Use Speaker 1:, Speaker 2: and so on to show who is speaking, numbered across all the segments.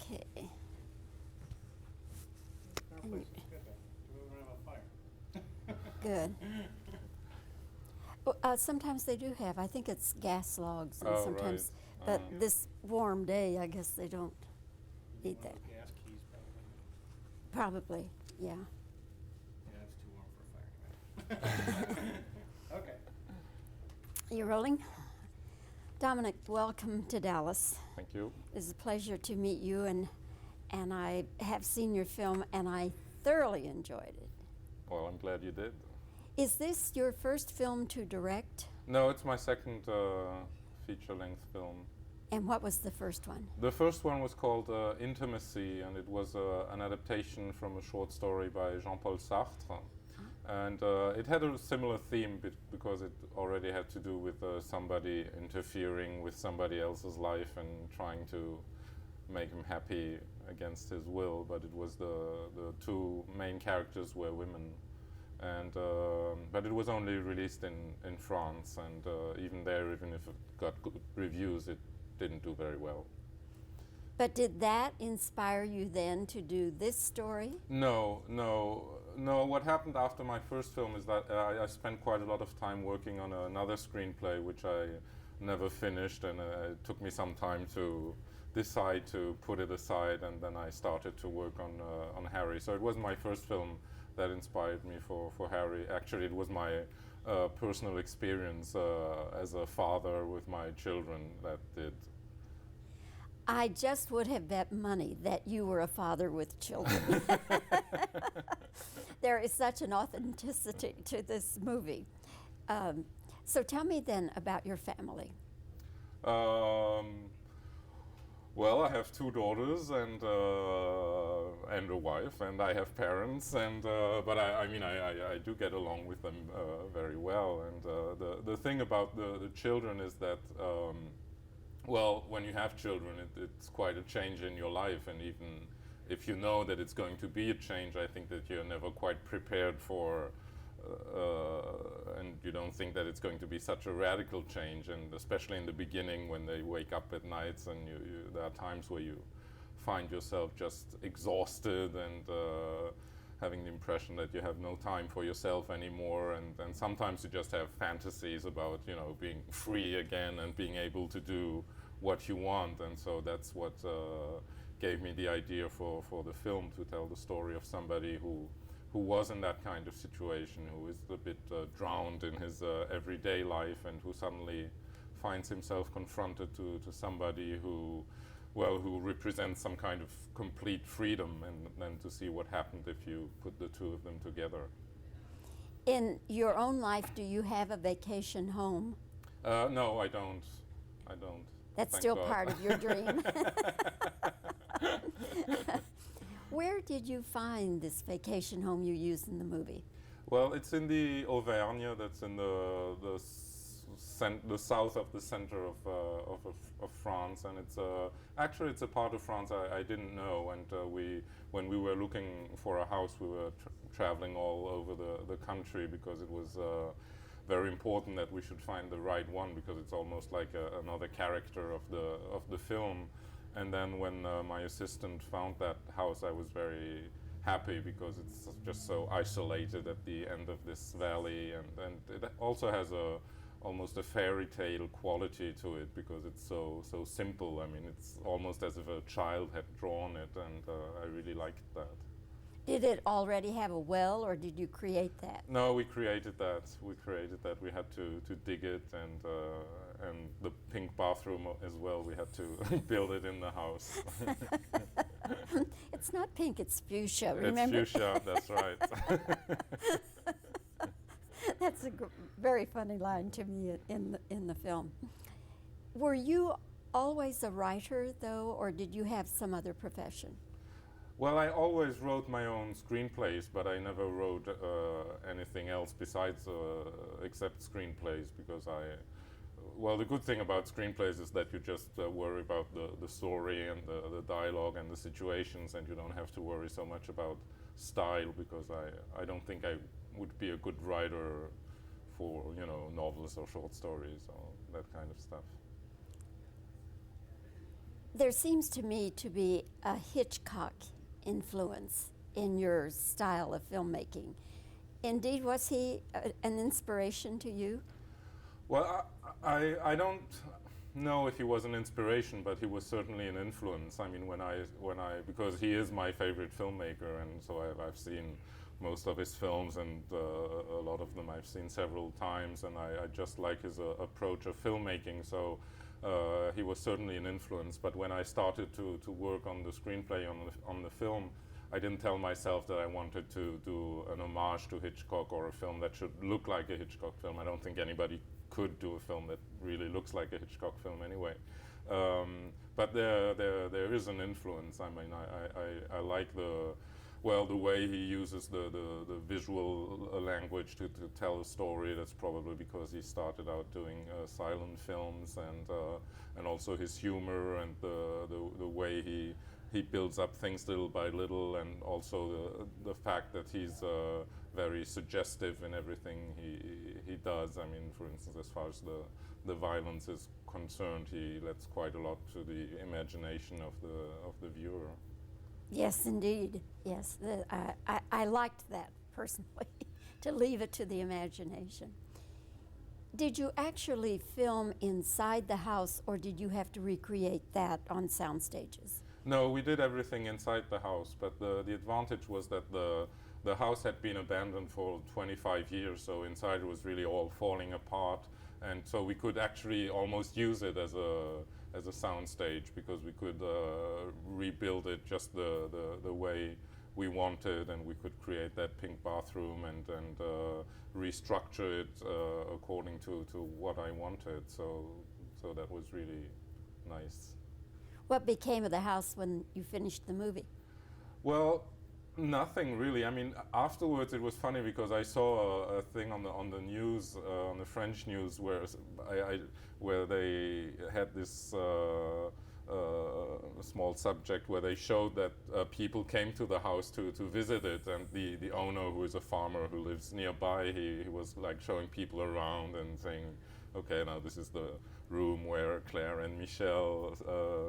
Speaker 1: Okay.
Speaker 2: Our place is good then. We don't have a fire.
Speaker 1: Good. Sometimes they do have. I think it's gas logs, and
Speaker 3: Oh,
Speaker 1: sometimes.
Speaker 3: right.
Speaker 1: But this warm day, I guess they don't eat
Speaker 2: One
Speaker 1: that.
Speaker 2: of those gas keys probably.
Speaker 1: Probably, yeah.
Speaker 2: Yeah, it's too warm for a fire. Okay.
Speaker 1: You're rolling. Dominik, welcome to Dallas.
Speaker 3: Thank you.
Speaker 1: It's a pleasure to meet you, and I have seen your film, and I thoroughly enjoyed it.
Speaker 3: Well, I'm glad you did.
Speaker 1: Is this your first film to direct?
Speaker 3: No, it's my second feature-length film.
Speaker 1: And what was the first one?
Speaker 3: The first one was called Intimacy, and it was an adaptation from a short story by Jean-Paul Sartre. And it had a similar theme because it already had to do with somebody interfering with somebody else's life and trying to make him happy against his will. But it was the two main characters were women. And but it was only released in France, and even there, even if it got good reviews, it didn't do very well.
Speaker 1: But did that inspire you then to do this story?
Speaker 3: No. What happened after my first film is that I spent quite a lot of time working on another screenplay, which I never finished, and it took me some time to decide to put it aside, and then I started to work on Harry. So it wasn't my first film that inspired me for Harry. Actually, it was my personal experience as a father with my children that did.
Speaker 1: I just would have bet money that you were a father with children. There is such an authenticity to this movie. So tell me then about your family.
Speaker 3: Well, I have two daughters and a wife, and I have parents, and but I do get along with them very well. And the thing about the children is that well, when you have children, it's quite a change in your life, and even if you know that it's going to be a change, I think that you're never quite prepared for. And you don't think that it's going to be such a radical change, and especially in the beginning when they wake up at nights and there are times where you find yourself just exhausted and having the impression that you have no time for yourself anymore, and sometimes you just have fantasies about being free again and being able to do what you want. And so that's what gave me the idea for the film, to tell the story of somebody who was in that kind of situation, who is a bit drowned in his everyday life, and who suddenly finds himself confronted to somebody who represents some kind of complete freedom, and then to see what happened if you put the two of them together.
Speaker 1: In your own life, do you have a vacation home?
Speaker 3: No, I don't.
Speaker 1: That's
Speaker 3: Thank
Speaker 1: still
Speaker 3: God.
Speaker 1: part of your dream. Where did you find this vacation home you use in the movie?
Speaker 3: Well, it's in the Auvergne. That's in the south of the center of France, and it's actually it's a part of France I didn't know. And when we were looking for a house, we were traveling all over the country, because it was very important that we should find the right one, because it's almost like another character of the film. And then when my assistant found that house, I was very happy, because it's just so isolated at the end of this valley, and it also has almost a fairy tale quality to it, because it's so simple. I mean, it's almost as if a child had drawn it, and I really liked that.
Speaker 1: Did it already have a well, or did you create that?
Speaker 3: No, we created that. We had to dig it, and the pink bathroom as well. We had to build it in the house.
Speaker 1: It's not pink; it's fuchsia. Remember?
Speaker 3: It's fuchsia. That's right.
Speaker 1: That's a very funny line to me in the film. Were you always a writer, though, or did you have some other profession?
Speaker 3: Well, I always wrote my own screenplays, but I never wrote anything else besides except screenplays, because the good thing about screenplays is that you just worry about the story and the dialogue and the situations, and you don't have to worry so much about style, because I don't think I would be a good writer for novels or short stories or that kind of stuff.
Speaker 1: There seems to me to be a Hitchcock influence in your style of filmmaking. Indeed, was he an inspiration to you?
Speaker 3: Well, I don't know if he was an inspiration, but he was certainly an influence. I mean, because he is my favorite filmmaker, and so I've seen most of his films, and a lot of them I've seen several times, and I just like his approach of filmmaking. So he was certainly an influence. But when I started to work on the screenplay on the film, I didn't tell myself that I wanted to do an homage to Hitchcock or a film that should look like a Hitchcock film. I don't think anybody could do a film that really looks like a Hitchcock film anyway. But there is an influence. I mean, I like the way he uses the visual language to tell a story. That's probably because he started out doing silent films, and also his humor and the way he builds up things little by little, and also the fact that he's very suggestive in everything he does. I mean, for instance, as far as the violence is concerned, he lets quite a lot to the imagination of the viewer.
Speaker 1: Yes, indeed. Yes, I liked that personally, to leave it to the imagination. Did you actually film inside the house, or did you have to recreate that on sound stages?
Speaker 3: No, we did everything inside the house, but the advantage was that the house had been abandoned for 25 years, so inside it was really all falling apart, and so we could actually almost use it as a sound stage, because we could rebuild it just the way we wanted, and we could create that pink bathroom and restructure it according to what I wanted. So that was really nice.
Speaker 1: What became of the house when you finished the movie?
Speaker 3: Well, nothing really. I mean, afterwards it was funny because I saw a thing on the news, on the French news, where they had this small subject where they showed that people came to the house to visit it, and the owner, who is a farmer who lives nearby, he was like showing people around and saying, okay, now this is the room where Claire and Michel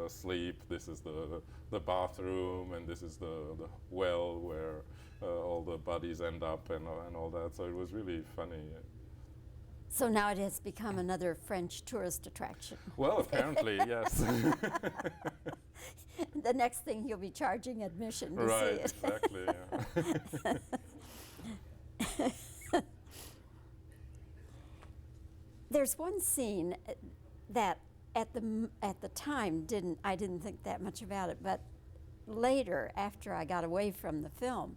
Speaker 3: sleep, this is the bathroom, and this is the well where all the bodies end up, and all that. So it was really funny.
Speaker 1: So now it has become another French tourist attraction.
Speaker 3: Well, apparently, yes.
Speaker 1: The next thing you'll be charging admission to
Speaker 3: Right,
Speaker 1: see it.
Speaker 3: exactly. Yeah.
Speaker 1: There's one scene that at the time I didn't think that much about it, but later, after I got away from the film,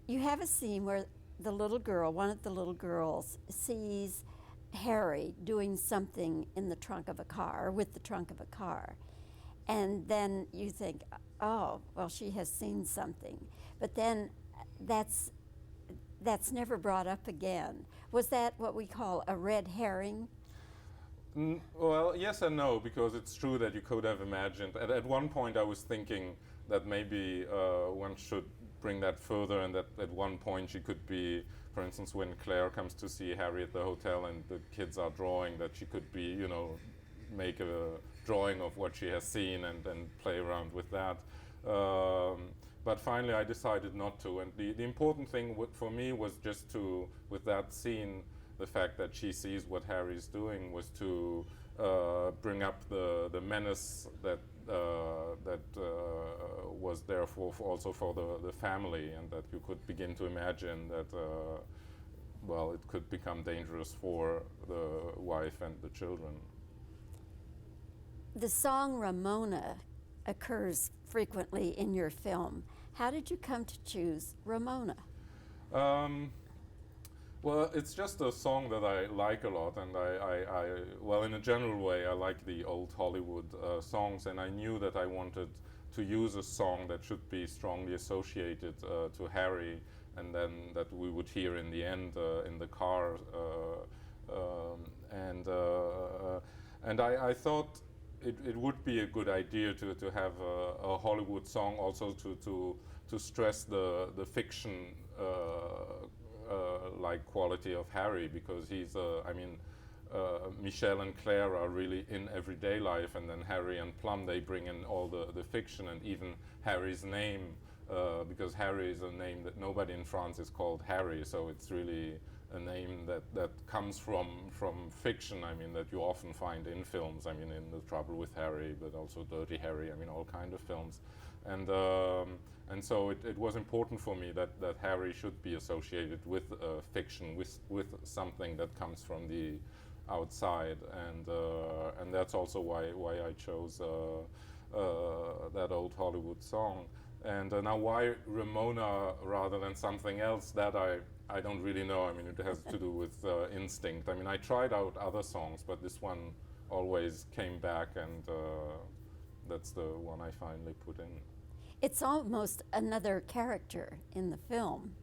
Speaker 1: you have a scene where the little girl, one of the little girls, sees Harry doing something in the trunk of a car, or with the trunk of a car. And then you think, oh, well, she has seen something. But then that's never brought up again. Was that what we call a red herring?
Speaker 3: Well, yes and no, because it's true that you could have imagined. At one point I was thinking that maybe one should bring that further, and that at one point she could be, for instance, when Claire comes to see Harry at the hotel and the kids are drawing, that she could be, make a drawing of what she has seen and play around with that. But finally I decided not to, and the important thing for me was just to, with that scene, the fact that she sees what Harry's doing, was to bring up the menace that was there also for the family, and that you could begin to imagine that it could become dangerous for the wife and the children.
Speaker 1: The song Ramona occurs frequently in your film. How did you come to choose Ramona?
Speaker 3: Well, it's just a song that I like a lot, and I in a general way, I like the old Hollywood songs, and I knew that I wanted to use a song that should be strongly associated to Harry, and then that we would hear in the end in the car, and I thought it would be a good idea to have a Hollywood song also to stress the fiction like quality of Harry, because he's Michelle and Claire are really in everyday life, and then Harry and Plum, they bring in all the fiction, and even Harry's name, because Harry is a name that nobody in France is called Harry, so it's really a name that comes from fiction, I mean, that you often find in films, I mean, in The Trouble with Harry, but also Dirty Harry, I mean, all kind of films. And so it was important for me that Harry should be associated with fiction, with something that comes from the outside, and that's also why I chose that old Hollywood song. And now why Ramona rather than something else, that I don't really know. I mean, it has to do with instinct. I mean, I tried out other songs, but this one always came back, and that's the one I finally put in.
Speaker 1: It's almost another character in the film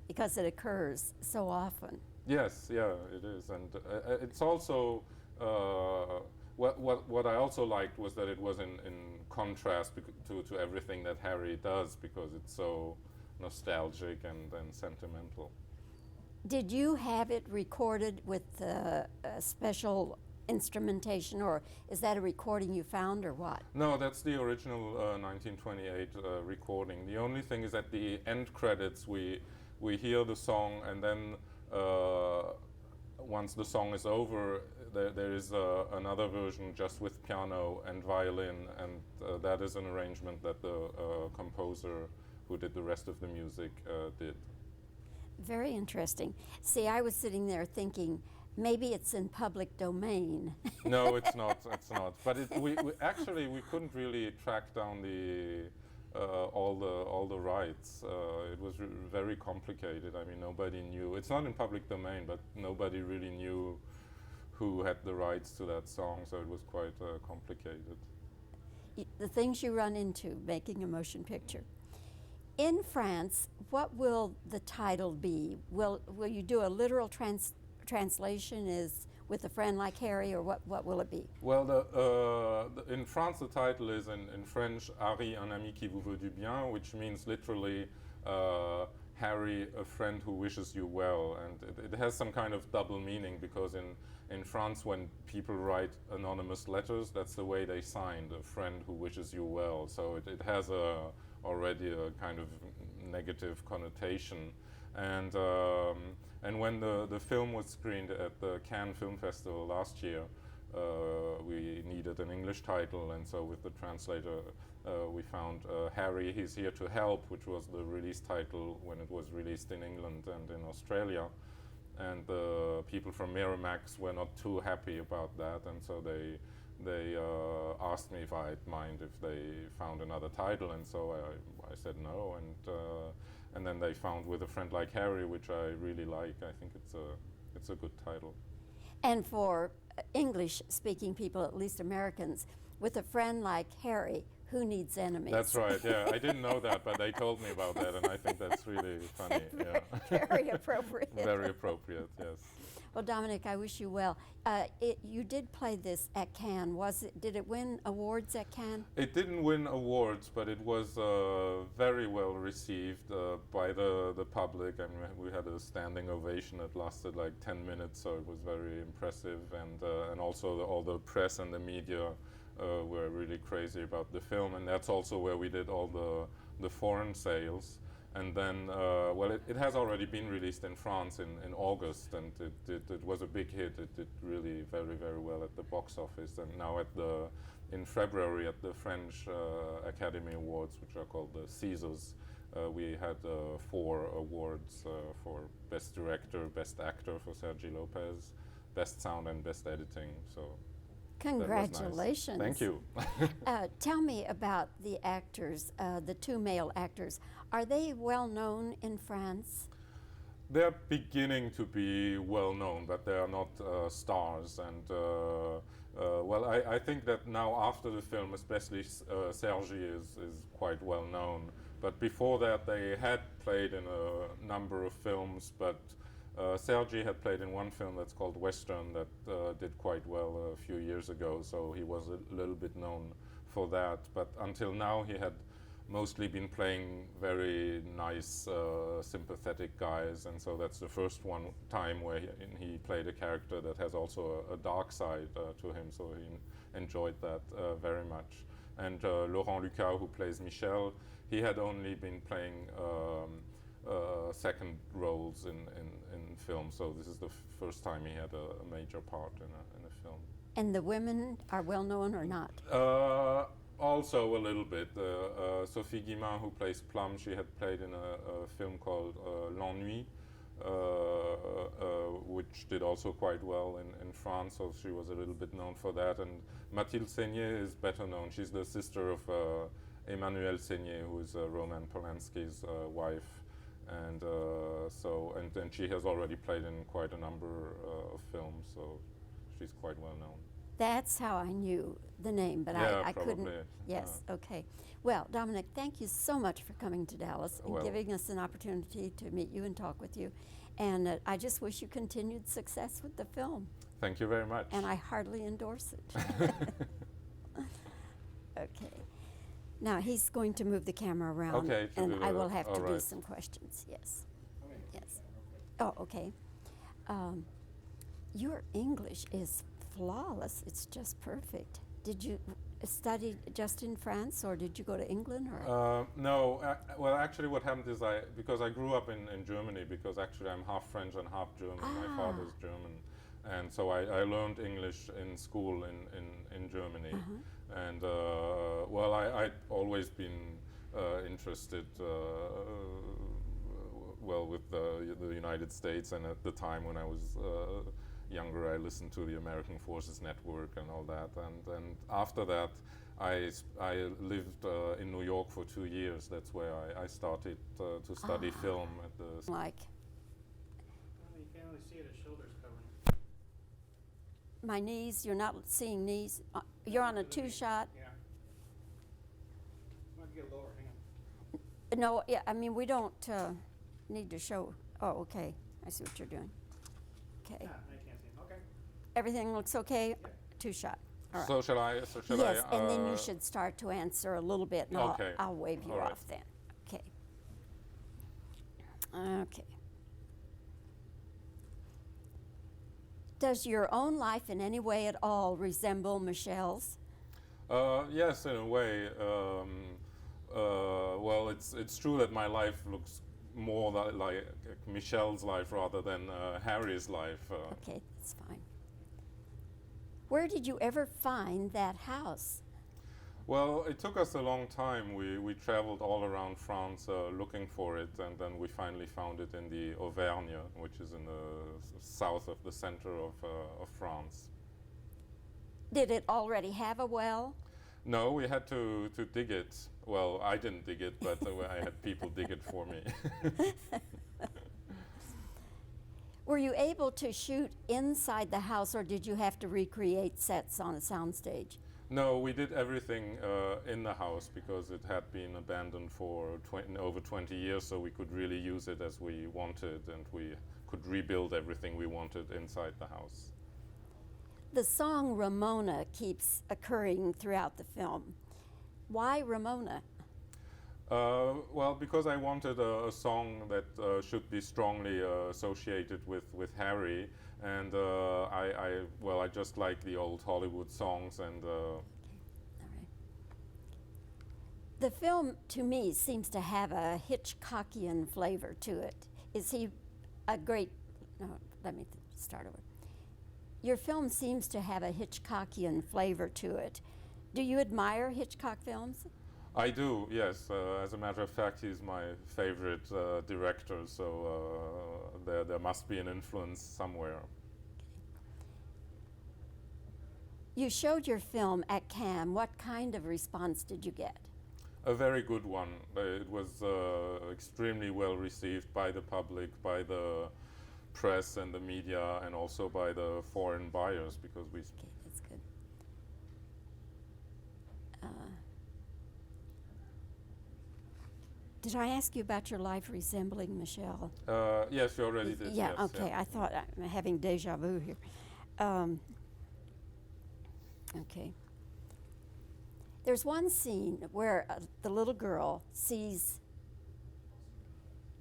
Speaker 1: because it occurs so often.
Speaker 3: Yes, yeah, it is, and it's also what I also liked was that it was in contrast to everything that Harry does, because it's so nostalgic and sentimental.
Speaker 1: Did you have it recorded with special instrumentation, or is that a recording you found, or what?
Speaker 3: No, that's the original 1928 recording. The only thing is at the end credits we hear the song, and then once the song is over, there is another version just with piano and violin, and that is an arrangement that the composer who did the rest of the music did.
Speaker 1: Very interesting. See, I was sitting there thinking, maybe it's in public domain.
Speaker 3: No, it's not. It's not. But we actually couldn't really track down all the rights. It was very complicated. I mean, nobody knew. It's not in public domain, but nobody really knew who had the rights to that song. So it was quite complicated.
Speaker 1: The things you run into making a motion picture. In France, what will the title be? Will you do a literal translation is with a friend like Harry, or what will it be?
Speaker 3: Well, in France the title is in French, Harry, un ami qui vous veut du bien, which means literally Harry, a friend who wishes you well. And it has some kind of double meaning, because in France when people write anonymous letters, that's the way they signed, a friend who wishes you well. So it has already a kind of negative connotation. And when the film was screened at the Cannes Film Festival last year, we needed an English title, and so with the translator we found Harry, He's Here to Help, which was the release title when it was released in England and in Australia. And the people from Miramax were not too happy about that, and so they asked me if I'd mind if they found another title, and so I said no, and then they found With a Friend Like Harry, which I really like. I think it's a good title.
Speaker 1: And for English-speaking people, at least Americans, With a Friend Like Harry, who needs enemies?
Speaker 3: That's right, yeah. I didn't know that, but they told me about that, and I think that's really funny. Yeah.
Speaker 1: Very appropriate.
Speaker 3: Very appropriate, yes.
Speaker 1: Well, Dominik, I wish you well. You did play this at Cannes. Did it win awards at Cannes?
Speaker 3: It didn't win awards, but it was very well received by the public. I mean, we had a standing ovation that lasted like 10 minutes, so it was very impressive. And also all the press and the media were really crazy about the film, and that's also where we did all the foreign sales. And then, it has already been released in France in August, and it was a big hit. It did really very, very well at the box office. And now in February at the French Academy Awards, which are called the Césars, we had 4 awards for Best Director, Best Actor for Sergi Lopez, Best Sound, and Best Editing. So.
Speaker 1: Congratulations.
Speaker 3: Nice. Thank you.
Speaker 1: Tell me about the actors, the 2 male actors. Are they well known in France?
Speaker 3: They're beginning to be well known, but they are not stars. And I think that now after the film, especially Sergi is quite well known. But before that, they had played in a number of films, but Sergi had played in one film that's called Western that did quite well a few years ago, so he was a little bit known for that. But until now he had mostly been playing very nice, sympathetic guys, and so that's the first one time where he played a character that has also a dark side to him. So he enjoyed that very much. And Laurent Lucas, who plays Michel, he had only been playing second roles in film. So this is the first time he had a major part in a film.
Speaker 1: And the women are well known or not?
Speaker 3: Also a little bit. Sophie Guillemin, who plays Plum, she had played in a film called L'Ennui, which did also quite well in France, so she was a little bit known for that. And Mathilde Seigner is better known. She's the sister of Emmanuelle Seigner, who is Roman Polanski's wife. And then she has already played in quite a number of films, so she's quite well known.
Speaker 1: That's how I knew the name, but
Speaker 3: Yeah,
Speaker 1: I couldn't.
Speaker 3: probably.
Speaker 1: Yes, okay. Well, Dominik, thank you so much for coming to Dallas and
Speaker 3: Well.
Speaker 1: giving us an opportunity to meet you and talk with you. And I just wish you continued success with the film.
Speaker 3: Thank you very much.
Speaker 1: And I heartily endorse it. Okay. Now he's going to move the camera around,
Speaker 3: Okay, to
Speaker 1: and
Speaker 3: do
Speaker 1: I
Speaker 3: the-
Speaker 1: will have to
Speaker 3: all
Speaker 1: do
Speaker 3: right.
Speaker 1: some questions. Yes.
Speaker 2: Okay.
Speaker 1: Yes.
Speaker 2: Yeah,
Speaker 1: Oh, okay. Your English is flawless. It's just perfect. Did you study just in France, or did you go to England? Or
Speaker 3: No, well, actually, what happened is because I grew up in Germany, because actually I'm half French and half German. My
Speaker 1: Ah.
Speaker 3: father's German, and so I learned English in school in Germany. And well, I'd always been interested, well, with the United States, and at the time when I was younger, I listened to the American Forces Network and all that. And after that, I lived in New York for 2 years. That's where I started to study film at the.
Speaker 1: like
Speaker 2: Well, you can't really see it, his shoulders covering.
Speaker 1: my knees? You're not seeing knees. You're on a two-shot.
Speaker 2: Yeah. Might get lower, hang on.
Speaker 1: No, yeah. I mean, we don't need to show. Oh, okay. I see what you're doing. Okay.
Speaker 2: Ah, now you can't see him, okay.
Speaker 1: Everything looks okay.
Speaker 2: Yep.
Speaker 1: Two-shot. All right.
Speaker 3: So shall I? So shall
Speaker 1: Yes,
Speaker 3: I?
Speaker 1: and then you should start to answer a little bit, and
Speaker 3: Okay.
Speaker 1: I'll wave you
Speaker 3: All right.
Speaker 1: off then. Okay. Okay. Does your own life in any way at all resemble Michelle's?
Speaker 3: Yes, in a way. Well, it's true that my life looks more like Michelle's life rather than Harry's life.
Speaker 1: Okay, that's fine. Where did you ever find that house?
Speaker 3: Well, it took us a long time. We traveled all around France looking for it, and then we finally found it in the Auvergne, which is in the south of the center of France.
Speaker 1: Did it already have a well?
Speaker 3: No, we had to dig it. Well, I didn't dig it, but I had people dig it for me.
Speaker 1: Were you able to shoot inside the house, or did you have to recreate sets on a soundstage?
Speaker 3: No, we did everything in the house because it had been abandoned for over 20 years, so we could really use it as we wanted, and we could rebuild everything we wanted inside the house.
Speaker 1: The song Ramona keeps occurring throughout the film. Why Ramona?
Speaker 3: Well, because I wanted a song that should be strongly associated with Harry, and I just like the old Hollywood songs, and
Speaker 1: All right. The film, to me, seems to have a Hitchcockian flavor to it. Is he a great? No, let me start over. Your film seems to have a Hitchcockian flavor to it. Do you admire Hitchcock films?
Speaker 3: I do, yes. As a matter of fact, he's my favorite director, so there must be an influence somewhere.
Speaker 1: You showed your film at Cannes. What kind of response did you get?
Speaker 3: A very good one. It was extremely well received by the public, by the press and the media, and also by the foreign buyers, because we.
Speaker 1: Okay, that's good. Did I ask you about your life resembling Michelle?
Speaker 3: Yes, you already did.
Speaker 1: Yeah,
Speaker 3: yes,
Speaker 1: okay.
Speaker 3: yeah.
Speaker 1: I thought I'm having deja vu here. Okay. There's one scene where the little girl sees.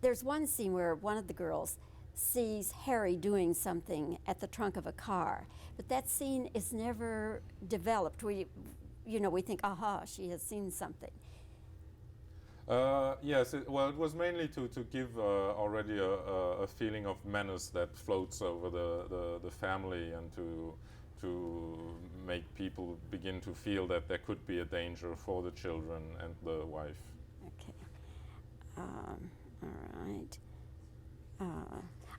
Speaker 1: There's one scene where one of the girls sees Harry doing something at the trunk of a car, but that scene is never developed. We think, aha, she has seen something.
Speaker 3: Yes, it was mainly to give already a feeling of menace that floats over the family, and to make people begin to feel that there could be a danger for the children and the wife.
Speaker 1: Okay. All right.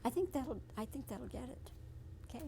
Speaker 1: I think that'll get it. Okay.